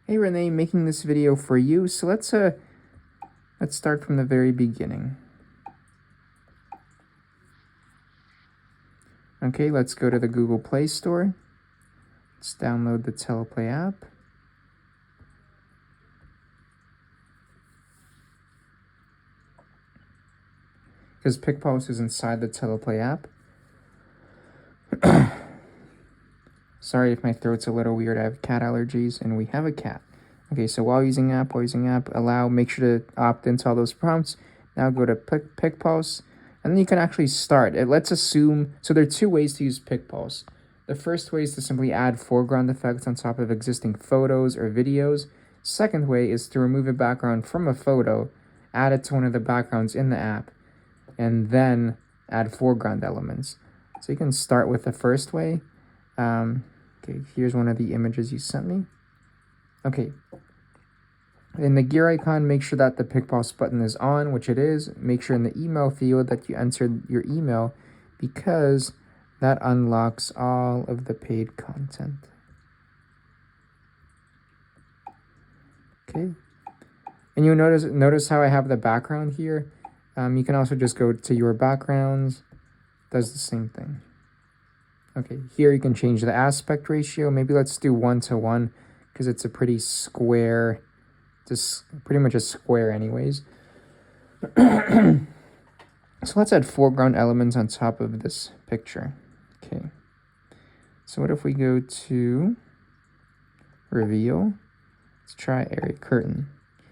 Hey Renee, making this video for you. So let's start from the very beginning. Okay, let's go to the Google Play Store. Let's download the Teleplay app. Because PicPulse is inside the Teleplay app. Sorry if my throat's a little weird. I have cat allergies and we have a cat. Okay, so while using app, make sure to opt into all those prompts. Now go to PicPulse, and then you can actually start. Let's assume, so there are two ways to use PicPulse. The first way is to simply add foreground effects on top of existing photos or videos. Second way is to remove a background from a photo, add it to one of the backgrounds in the app, and then add foreground elements. So you can start with the first way. Okay, here's one of the images you sent me. Okay. In the gear icon, make sure that the PicPulse button is on, which it is. Make sure in the email field that you entered your email, because that unlocks all of the paid content. Okay. And you'll notice how I have the background here. You can also just go to your backgrounds. Does the same thing. Okay, here you can change the aspect ratio. Maybe let's do 1:1 because it's a pretty square, just pretty much a square anyways. So let's add foreground elements on top of this picture. Okay, so what if we go to reveal? Let's try area curtain.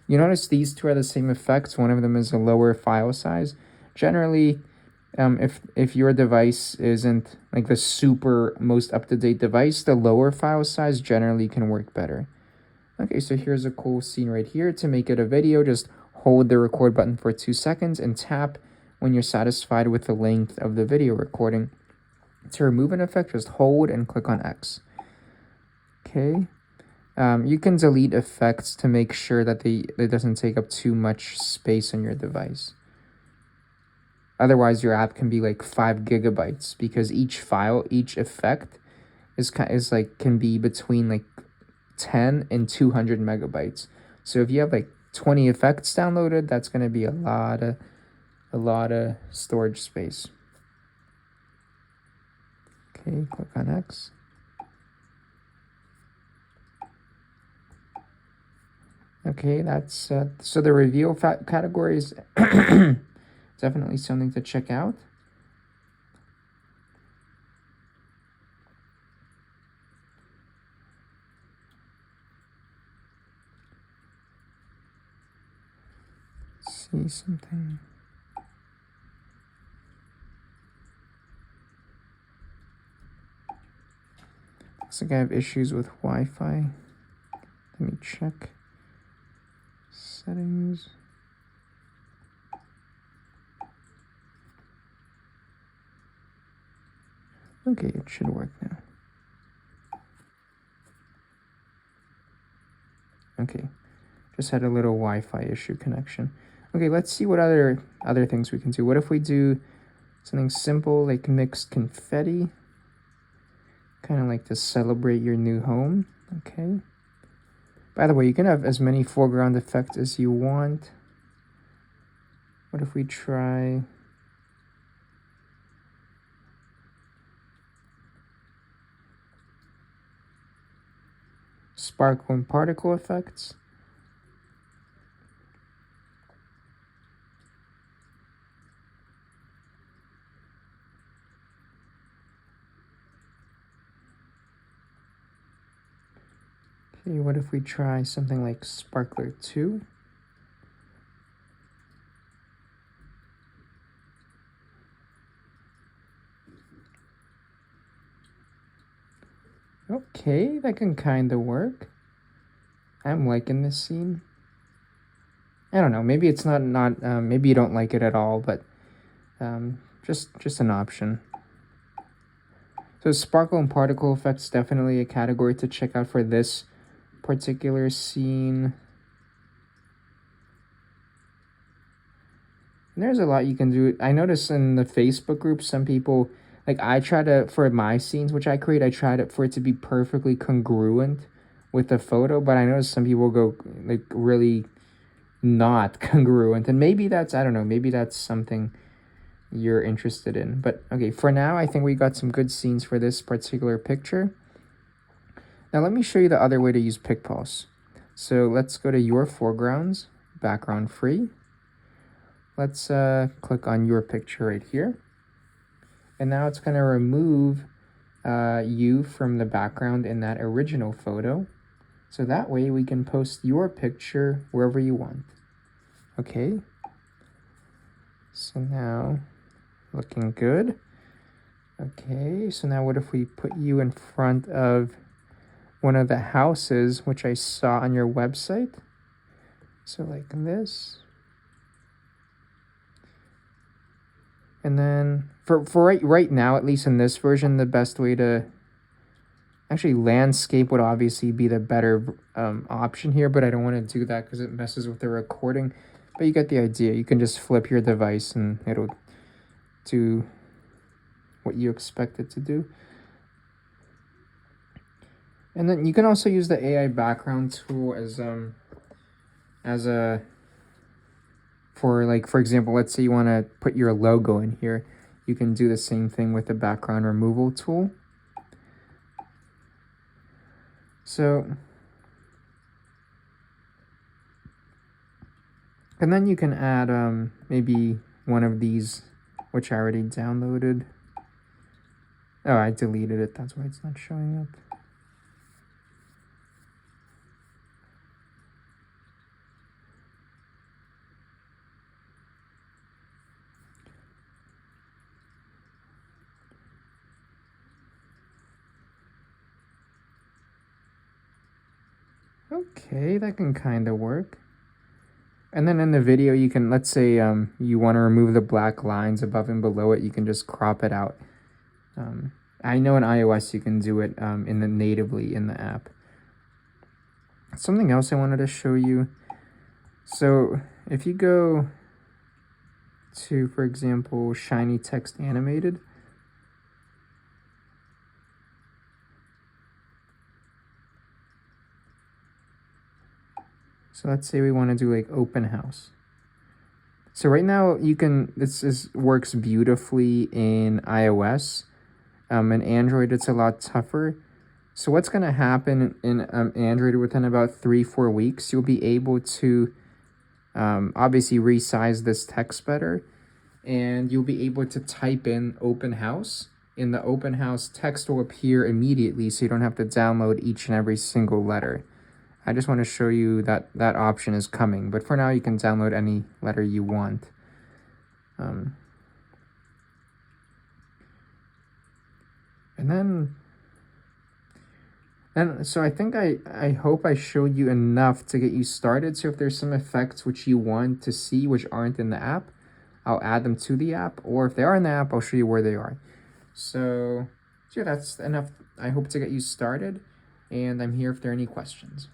You notice these two are the same effects. One of them is a lower file size. Generally, if your device isn't like the super most up-to-date device, the lower file size generally can work better. Okay, so here's a cool scene right here. To make it a video, just hold the record button for 2 seconds and tap when you're satisfied with the length of the video recording. To remove an effect, just hold and click on X. Okay. You can delete effects to make sure that it doesn't take up too much space on your device. Otherwise, your app can be like 5 gigabytes because each effect can be between like 10 and 200 megabytes. So if you have like 20 effects downloaded, that's going to be a lot of storage space. Okay, click on X. Okay, that's so the reveal categories. Definitely something to check out. See something. Looks like I have issues with Wi-Fi. Let me check. Settings. Okay, it should work now. Okay, just had a little Wi-Fi issue connection. Okay, let's see what other things we can do. What if we do something simple like mixed confetti? Kind of like to celebrate your new home. Okay. By the way, you can have as many foreground effects as you want. What if we try... sparkle and particle effects? Okay, what if we try something like Sparkler 2? Okay, that can kind of work. I'm liking this scene. I don't know, maybe it's not maybe you don't like it at all, but just an option. So sparkle and particle effects, definitely a category to check out for this particular scene. And there's a lot you can do. I notice in the Facebook group, some people, like I try to, for my scenes which I create, I try to for it to be perfectly congruent with the photo, but I know some people go like really not congruent, and maybe that's, I don't know, maybe that's something you're interested in. But okay, for now, I think we got some good scenes for this particular picture. Now let me show you the other way to use PicPulse. So let's go to your foregrounds, background free. Let's click on your picture right here. And now it's going to remove you from the background in that original photo. So that way we can post your picture wherever you want. Okay. So now, looking good. Okay, so now what if we put you in front of one of the houses which I saw on your website? So like this. And then for right now, at least in this version, the best way to actually, landscape would obviously be the better option here, but I don't want to do that because it messes with the recording. But you get the idea. You can just flip your device and it'll do what you expect it to do. And then you can also use the AI background tool as a, for example, let's say you want to put your logo in here. You can do the same thing with the background removal tool. So, and then you can add maybe one of these, which I already downloaded. Oh, I deleted it. That's why it's not showing up. Okay, that can kind of work. And then in the video, you can, let's say you want to remove the black lines above and below it, you can just crop it out. I know in iOS you can do it natively in the app. Something else I wanted to show you. So if you go to, for example, Shiny Text Animated, so let's say we want to do like open house. So right now this works beautifully in iOS. In Android, it's a lot tougher. So what's going to happen in Android within about 3-4 weeks, you'll be able to obviously resize this text better, and you'll be able to type in open house. In the open house, text will appear immediately, so you don't have to download each and every single letter. I just want to show you that that option is coming, but for now you can download any letter you want. And so I think I hope I showed you enough to get you started. So if there's some effects which you want to see which aren't in the app, I'll add them to the app, or if they are in the app, I'll show you where they are. So yeah, that's enough. I hope to get you started, and I'm here if there are any questions.